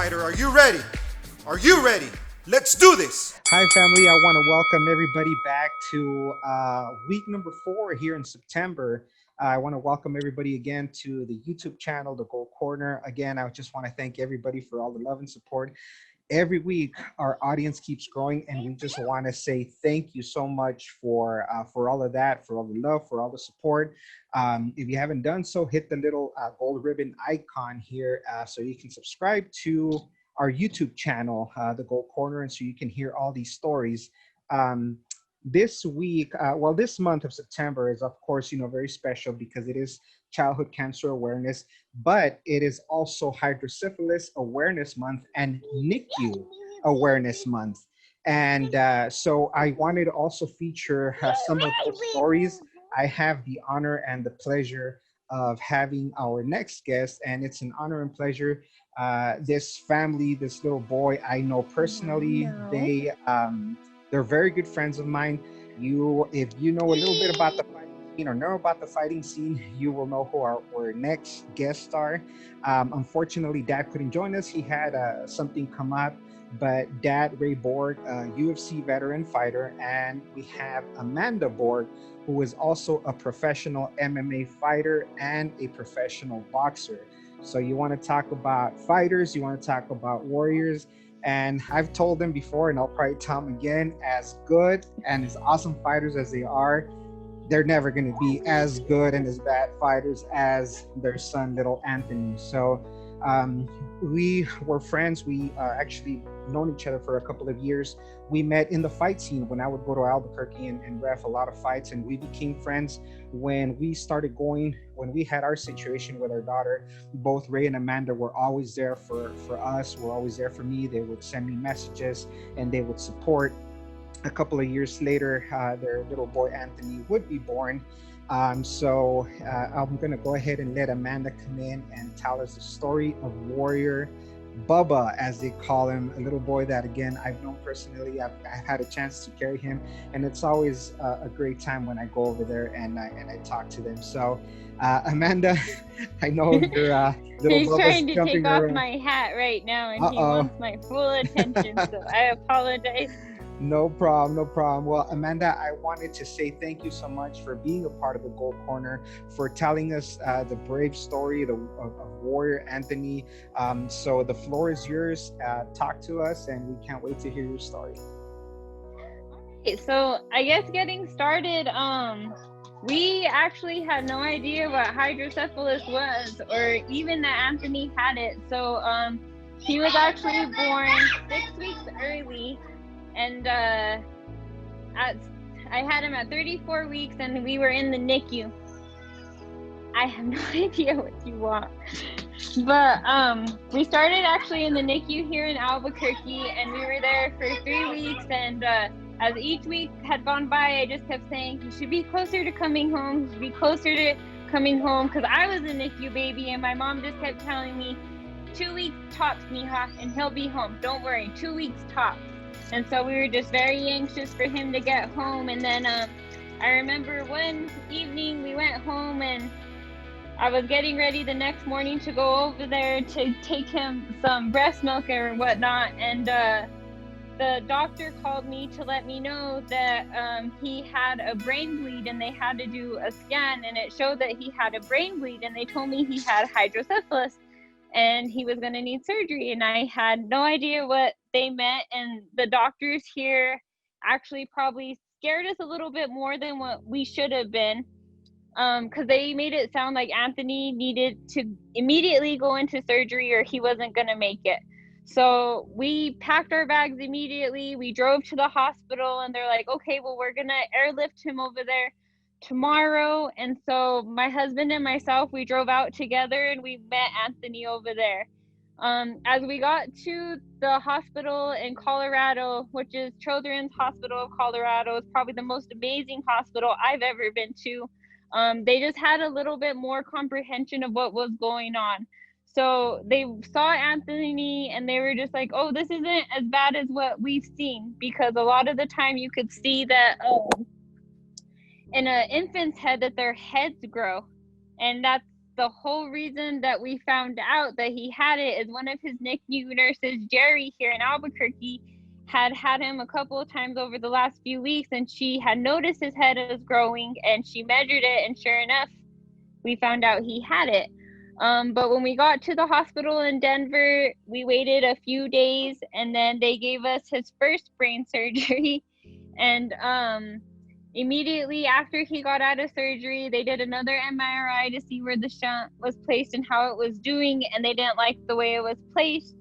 fighter. Are you ready? Are you ready? Let's do this. Hi, family. I want to welcome everybody back to week number 4 here in September. I want to welcome everybody again to the YouTube channel, The Gold Corner. Again, I just want to thank everybody for all the love and support. Every week, our audience keeps growing, and we just want to say thank you so much for all of that, for all the love, for all the support. If you haven't done so, hit the little gold ribbon icon here so you can subscribe to our YouTube channel, The Gold Corner, and so you can hear all these stories. This week, this month of September is, of course, very special because it is Childhood Cancer Awareness, but it is also Hydrocephalus Awareness Month and NICU Awareness Month. And so I wanted to also feature some of those stories. I have the honor and the pleasure of having our next guest, and it's an honor and pleasure. This family, this little boy, I know personally. They're very good friends of mine. If you know a little bit about the fighting scene or know about the fighting scene, you will know who our next guests are. Unfortunately, Dad couldn't join us. He had something come up, but Dad, Ray Borg, UFC veteran fighter, and we have Amanda Borg, who is also a professional MMA fighter and a professional boxer. So you want to talk about fighters, you want to talk about warriors. And I've told them before, and I'll probably tell them again, as good and as awesome fighters as they are, they're never going to be as good and as bad fighters as their son, little Anthony. So we were friends. We actually known each other for a couple of years. We met in the fight scene when I would go to Albuquerque and ref a lot of fights, and we became friends when we started going. When we had our situation with our daughter, both Ray and Amanda were always there for us, were always there for me. They would send me messages and they would support. A couple of years later, their little boy Anthony would be born. So I'm going to go ahead and let Amanda come in and tell us the story of Warrior Bubba, as they call him, a little boy that, again, I've known personally. I've had a chance to carry him, and it's always a great time when I go over there and I talk to them. So, Amanda, I know your little He's Bubba's trying to jumping take off around. my hat right now, and he Uh-oh. wants my full attention, so I apologize. No problem, no problem. Well, Amanda, I wanted to say thank you so much for being a part of the Gold Corner, for telling us the brave story of Warrior Anthony. So the floor is yours. Talk to us, and we can't wait to hear your story. Okay, so I guess getting started, we actually had no idea what hydrocephalus was, or even that Anthony had it. So he was actually born 6 weeks early. And I had him at 34 weeks, and we were in the NICU. I have no idea what you want, but we started actually in the NICU here in Albuquerque, and we were there for 3 weeks. And as each week had gone by, I just kept saying, "You should be closer to coming home. You should be closer to coming home," because I was a NICU baby, and my mom just kept telling me, 2 weeks tops, Mija, and he'll be home. Don't worry, 2 weeks tops. And so we were just very anxious for him to get home. And then I remember one evening we went home, and I was getting ready the next morning to go over there to take him some breast milk or whatnot. And the doctor called me to let me know that he had a brain bleed, and they had to do a scan, and it showed that he had a brain bleed, and they told me he had hydrocephalus and he was going to need surgery. And I had no idea what they meant. And the doctors here actually probably scared us a little bit more than what we should have been, because they made it sound like Anthony needed to immediately go into surgery or he wasn't going to make it. So we packed our bags immediately. We drove to the hospital, and they're like, "Okay, well, we're going to airlift him over there tomorrow." And so my husband and myself, we drove out together, and we met Anthony over there. As we got to the hospital in Colorado, which is Children's Hospital of Colorado, it's probably the most amazing hospital I've ever been to. They just had a little bit more comprehension of what was going on. So they saw Anthony, and they were just like, "Oh, this isn't as bad as what we've seen," because a lot of the time you could see that in an infant's head that their heads grow, and that's the whole reason that we found out that he had it is one of his NICU nurses, Jerry, here in Albuquerque, had him a couple of times over the last few weeks, and she had noticed his head was growing, and she measured it, and sure enough, we found out he had it. But when we got to the hospital in Denver, we waited a few days, and then they gave us his first brain surgery. And immediately after he got out of surgery, they did another MRI to see where the shunt was placed and how it was doing, and they didn't like the way it was placed.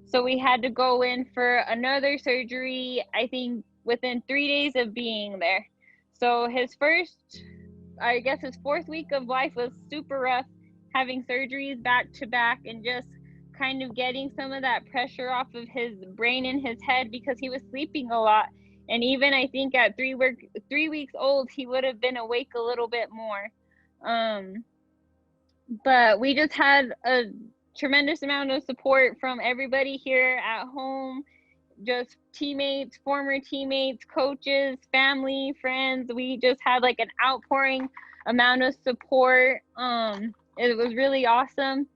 So we had to go in for another surgery, I think within 3 days of being there. So his fourth week of life was super rough, having surgeries back to back and just kind of getting some of that pressure off of his brain and his head because he was sleeping a lot. And even I think at 3 weeks old, he would have been awake a little bit more. But we just had a tremendous amount of support from everybody here at home, just teammates, former teammates, coaches, family, friends. We just had like an outpouring amount of support. It was really awesome.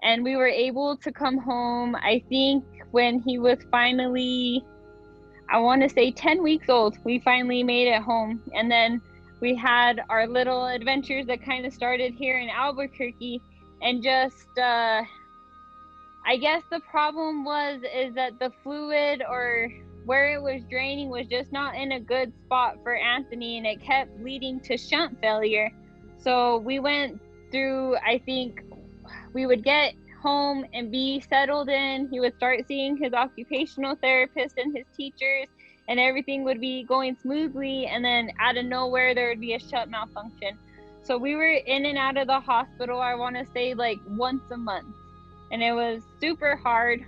And we were able to come home, I think, when he was finally, I want to say 10 weeks old. We finally made it home. And then we had our little adventures that kind of started here in Albuquerque. And just, I guess the problem is that the fluid or where it was draining was just not in a good spot for Anthony, and it kept leading to shunt failure. So we went through, I think we would get home and be settled in. He would start seeing his occupational therapist and his teachers, and everything would be going smoothly. And then out of nowhere, there would be a shunt malfunction. So we were in and out of the hospital, I want to say like once a month. And it was super hard.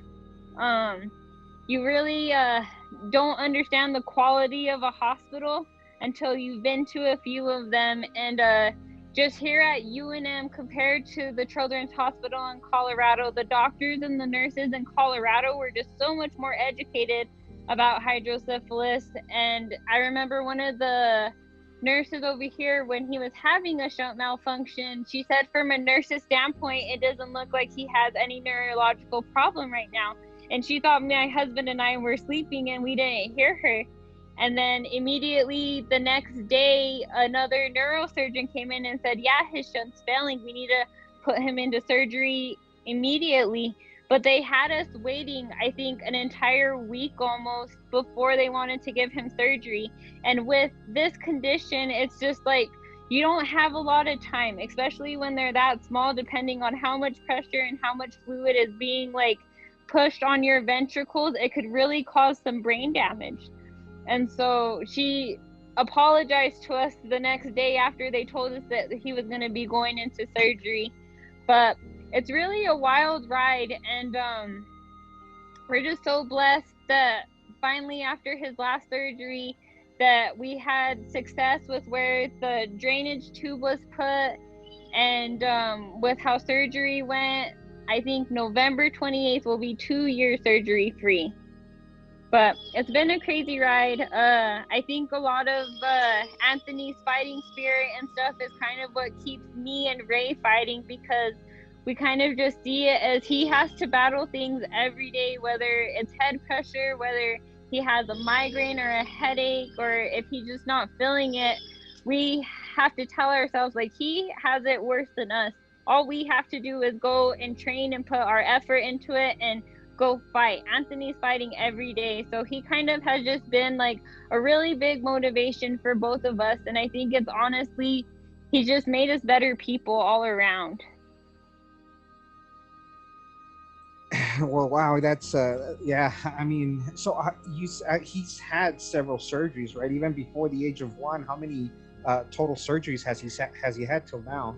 You really don't understand the quality of a hospital until you've been to a few of them. And just here at UNM compared to the Children's Hospital in Colorado, the doctors and the nurses in Colorado were just so much more educated about hydrocephalus. And I remember one of the nurses over here, when he was having a shunt malfunction, she said from a nurse's standpoint, it doesn't look like he has any neurological problem right now. And she thought my husband and I were sleeping and we didn't hear her. And then immediately the next day, another neurosurgeon came in and said, yeah, his shunt's failing. We need to put him into surgery immediately. But they had us waiting, I think, an entire week almost before they wanted to give him surgery. And with this condition, it's just like you don't have a lot of time, especially when they're that small, depending on how much pressure and how much fluid is being like pushed on your ventricles. It could really cause some brain damage. And so she apologized to us the next day after they told us that he was going to be going into surgery. But it's really a wild ride, and we're just so blessed that finally after his last surgery that we had success with where the drainage tube was put, and with how surgery went. I think November 28th will be 2 years surgery free. But it's been a crazy ride. I think a lot of Anthony's fighting spirit and stuff is kind of what keeps me and Ray fighting, because we kind of just see it as he has to battle things every day, whether it's head pressure, whether he has a migraine or a headache, or if he's just not feeling it. We have to tell ourselves, like, he has it worse than us. All we have to do is go and train and put our effort into it and go fight. Anthony's fighting every day. So he kind of has just been like a really big motivation for both of us. And I think it's honestly, he just made us better people all around. Well, wow, that's yeah. I mean, so he's had several surgeries, right? Even before the age of 1. How many total surgeries has he had till now?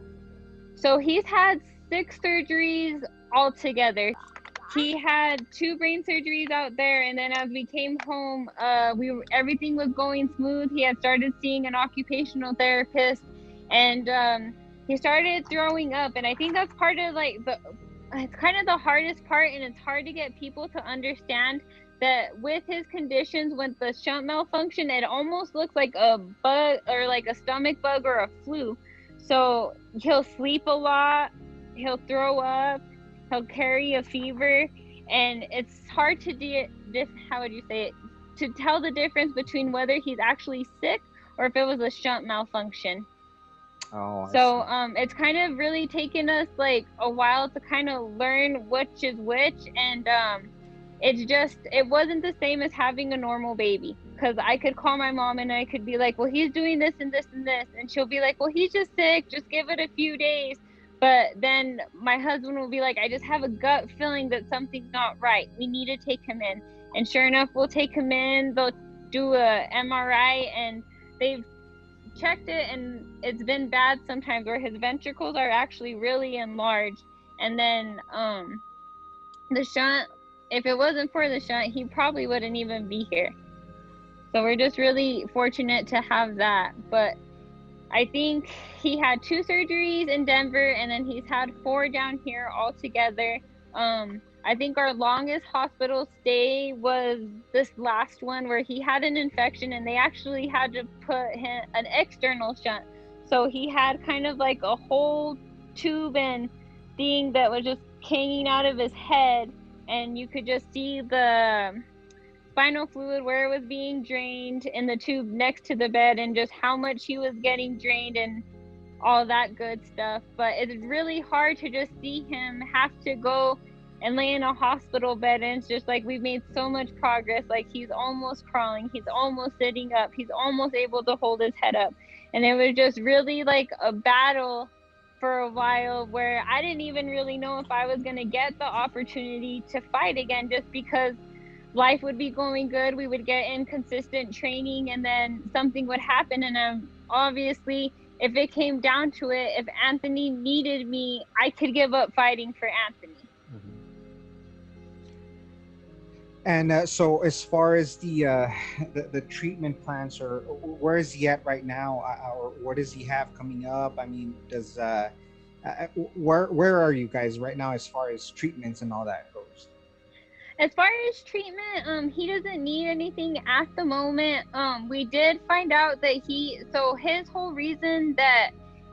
So he's had 6 surgeries altogether. He had 2 brain surgeries out there, and then as we came home, everything was going smooth. He had started seeing an occupational therapist, and he started throwing up. And I think that's part of like it's kind of the hardest part, and it's hard to get people to understand that with his conditions, with the shunt malfunction, it almost looks like a bug or like a stomach bug or a flu. So he'll sleep a lot. he'll throw up, he'll carry a fever, and it's hard to how would you say it, to tell the difference between whether he's actually sick or if it was a shunt malfunction. Oh, So I see. it's kind of really taken us like a while to kind of learn which is which, and it wasn't the same as having a normal baby, because I could call my mom and I could be like, well, he's doing this and this and this, and she'll be like, well, he's just sick, just give it a few days. But then my husband will be like, I just have a gut feeling that something's not right, we need to take him in. And sure enough, we'll take him in, they'll do a MRI, and they've checked it, and it's been bad sometimes where his ventricles are actually really enlarged. And then the shunt, if it wasn't for the shunt, he probably wouldn't even be here. So we're just really fortunate to have that. But I think he had 2 surgeries in Denver, and then he's had 4 down here altogether. I think our longest hospital stay was this last one, where he had an infection and they actually had to put him an external shunt. So he had kind of like a whole tube and thing that was just hanging out of his head, and you could just see the spinal fluid where it was being drained in the tube next to the bed, and just how much he was getting drained and all that good stuff. But it's really hard to just see him have to go and lay in a hospital bed, and it's just like we've made so much progress. Like he's almost crawling, he's almost sitting up, he's almost able to hold his head up. And it was just really like a battle for a while, where I didn't even really know if I was going to get the opportunity to fight again, just because life would be going good, we would get inconsistent training, and then something would happen. And obviously, if it came down to it, if Anthony needed me, I could give up fighting for Anthony. And so, as far as the treatment plans, or where is he at right now, or what does he have coming up? I mean, where are you guys right now as far as treatments and all that goes? As far as treatment, he doesn't need anything at the moment. We did find out that his whole reason that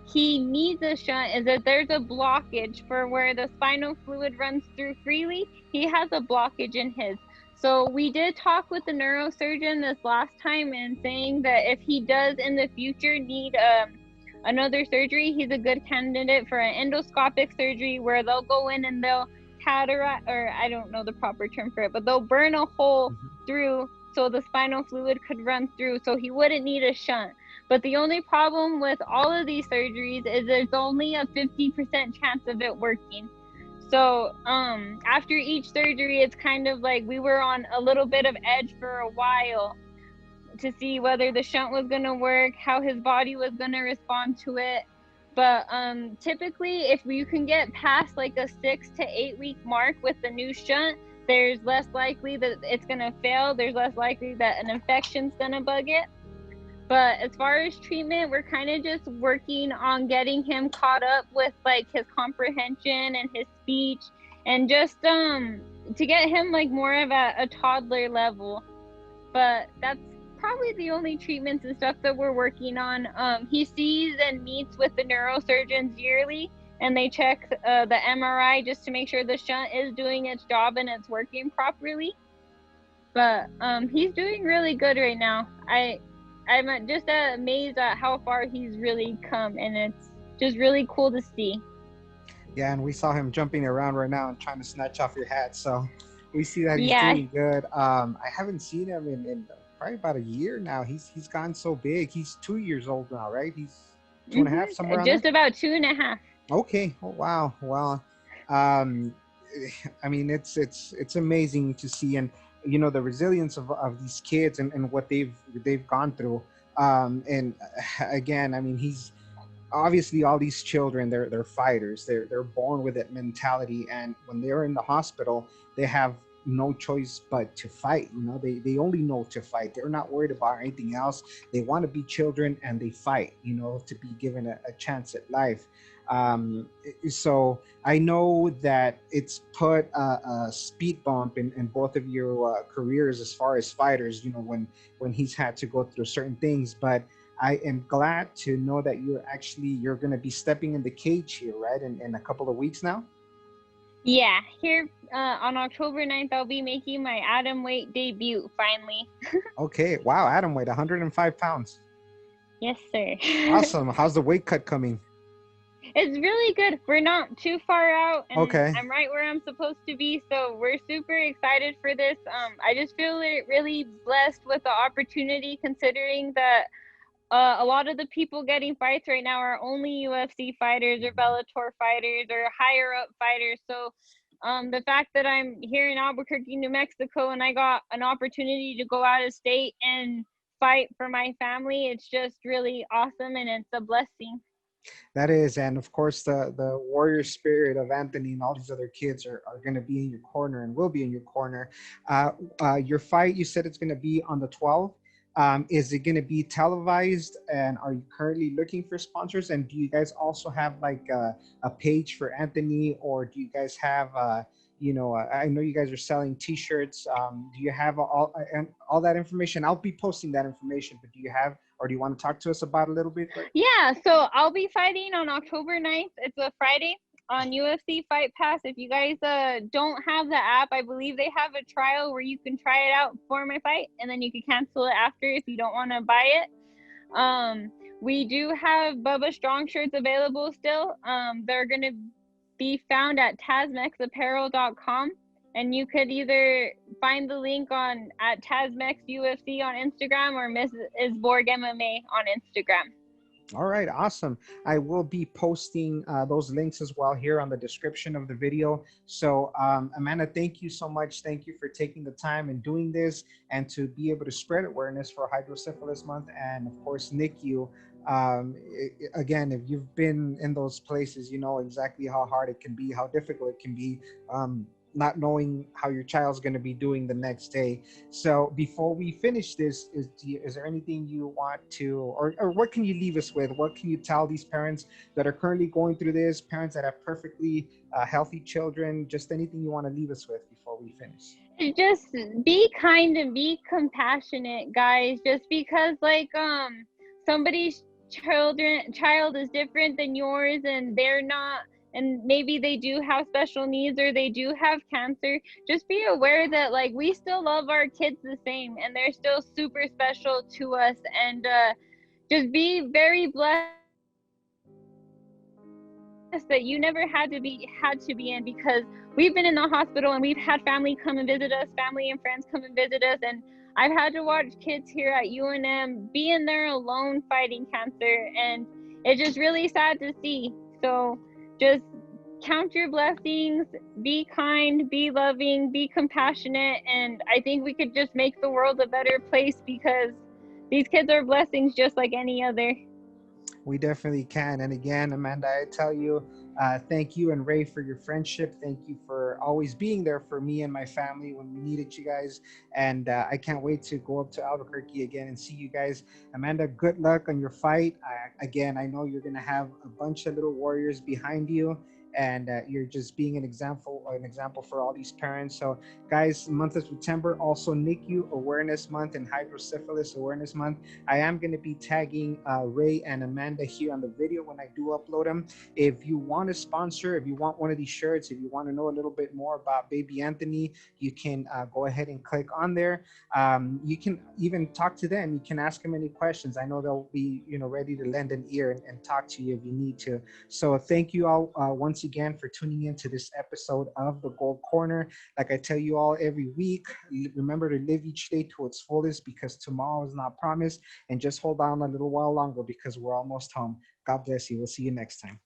he needs a shunt is that there's a blockage for where the spinal fluid runs through freely. He has a blockage in his. So we did talk with the neurosurgeon this last time, and saying that if he does in the future need another surgery, he's a good candidate for an endoscopic surgery, where they'll go in and they'll cataract, or I don't know the proper term for it, but they'll burn a hole through so the spinal fluid could run through, so he wouldn't need a shunt. But the only problem with all of these surgeries is there's only a 50% chance of it working. So after each surgery, it's kind of like we were on a little bit of edge for a while to see whether the shunt was going to work, how his body was going to respond to it. But typically, if you can get past like a 6 to 8 week mark with the new shunt, there's less likely that it's going to fail. There's less likely that an infection's going to bug it. But as far as treatment, we're kind of just working on getting him caught up with like his comprehension and his speech, and just to get him like more of a toddler level. But that's probably the only treatments and stuff that we're working on. He sees and meets with the neurosurgeons yearly, and they check the MRI just to make sure the shunt is doing its job and it's working properly. But he's doing really good right now. I'm just amazed at how far he's really come, and it's just really cool to see. Yeah, and we saw him jumping around right now and trying to snatch off your hat, so we see that he's doing good. I haven't seen him in probably about a year now. He's gotten so big. He's 2 years old now, right? He's 2.5, somewhere around just there? about 2.5. Okay. Oh, wow. Well, I mean, it's amazing to see, and you know, the resilience of these kids and what they've gone through. And again, I mean, he's obviously, all these children, they're fighters. They're born with that mentality, and when they're in the hospital, they have no choice but to fight. You know, they only know to fight. They're not worried about anything else. They want to be children, and they fight, you know, to be given a chance at life. So I know that it's put a speed bump in both of your careers as far as fighters, you know, when he's had to go through certain things. But I am glad to know that you're going to be stepping in the cage here, right? In a couple of weeks now. Yeah, here on October 9th, I'll be making my atom weight debut finally. Okay. Wow. Atom weight 105 pounds. Yes, sir. Awesome. How's the weight cut coming? It's really good. We're not too far out, and Okay. I'm right where I'm supposed to be. So we're super excited for this. I just feel really blessed with the opportunity, considering that a lot of the people getting fights right now are only UFC fighters or Bellator fighters or higher up fighters. So the fact that I'm here in Albuquerque, New Mexico, and I got an opportunity to go out of state and fight for my family, it's just really awesome, and it's a blessing. That is, and of course, the warrior spirit of Anthony and all these other kids are going to be in your corner and will be in your corner. Your fight, you said it's going to be on the 12th. Is it going to be televised? And are you currently looking for sponsors? And do you guys also have like a page for Anthony, or do you guys have, I know you guys are selling T-shirts. Do you have all that information? I'll be posting that information, but do you have, or do you want to talk to us about a little bit? Yeah, so I'll be fighting on October 9th. It's a Friday on UFC Fight Pass. If you guys don't have the app, I believe they have a trial where you can try it out for my fight, and then you can cancel it after if you don't want to buy it. We do have Bubba Strong shirts available still. They're going to be found at TazMexApparel.com. And you could either find the link at TazMex UFC on Instagram or Mrs. Borg MMA on Instagram. All right, awesome. I will be posting those links as well here on the description of the video. So Amanda, thank you so much. Thank you for taking the time and doing this, and to be able to spread awareness for Hydrocephalus Month, and of course NICU. Again, if you've been in those places, you know exactly how hard it can be, how difficult it can be, not knowing how your child's going to be doing the next day. So before we finish this, is there anything you want to, or what can you leave us with? What can you tell these parents that are currently going through this, parents that have perfectly healthy children? Just anything you want to leave us with before we finish? Just be kind and be compassionate, guys. Just because somebody's child is different than yours, and they're not, and maybe they do have special needs or they do have cancer, just be aware that we still love our kids the same, and they're still super special to us. And just be very blessed that you never had to be in, because we've been in the hospital and we've had family come and visit us, family and friends come and visit us, and I've had to watch kids here at UNM be in there alone fighting cancer, and it's just really sad to see. So just count your blessings, be kind, be loving, be compassionate, and I think we could just make the world a better place, because these kids are blessings just like any other. We definitely can. And again, Amanda, I tell you, thank you and Ray for your friendship. Thank you for always being there for me and my family when we needed you guys. And I can't wait to go up to Albuquerque again and see you guys. Amanda, good luck on your fight. Again, I know you're going to have a bunch of little warriors behind you, and you're just being an example for all these parents. So guys, month of September, also NICU Awareness Month and Hydrocephalus Awareness Month. I am going to be tagging Ray and Amanda here on the video when I do upload them. If you want to sponsor, if you want one of these shirts, if you want to know a little bit more about baby Anthony, you can go ahead and click on there. You can even talk to them. You can ask them any questions. I know they'll be ready to lend an ear and talk to you if you need to. So thank you all once again for tuning in to this episode of the Gold Corner. Like I tell you all every week, remember to live each day to its fullest, because tomorrow is not promised, and just hold on a little while longer because we're almost home. God bless you. We'll see you next time.